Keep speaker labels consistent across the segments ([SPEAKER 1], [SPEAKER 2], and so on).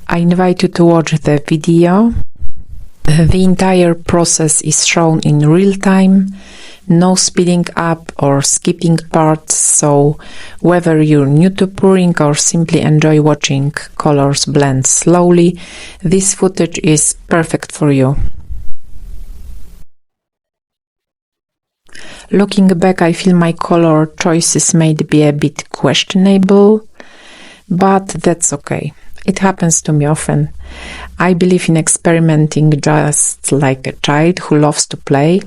[SPEAKER 1] I invite you to watch the video. The entire process is shown in real time, no speeding up or skipping parts, so whether you're new to pouring or simply enjoy watching colors blend slowly, this footage is perfect for you. Looking back, I feel my color choices may be a bit questionable, but that's okay. It happens to me often. I believe in experimenting just like a child who loves to play.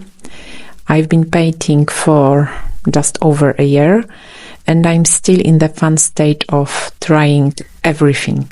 [SPEAKER 1] I've been painting for just over a year, and I'm still in the fun stage of trying everything.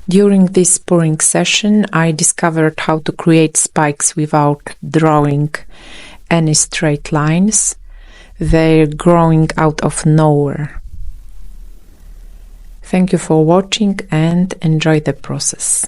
[SPEAKER 1] During this pouring session, I discovered how to create spikes without drawing any straight lines. They're growing out of nowhere. Thank you for watching and enjoy the process.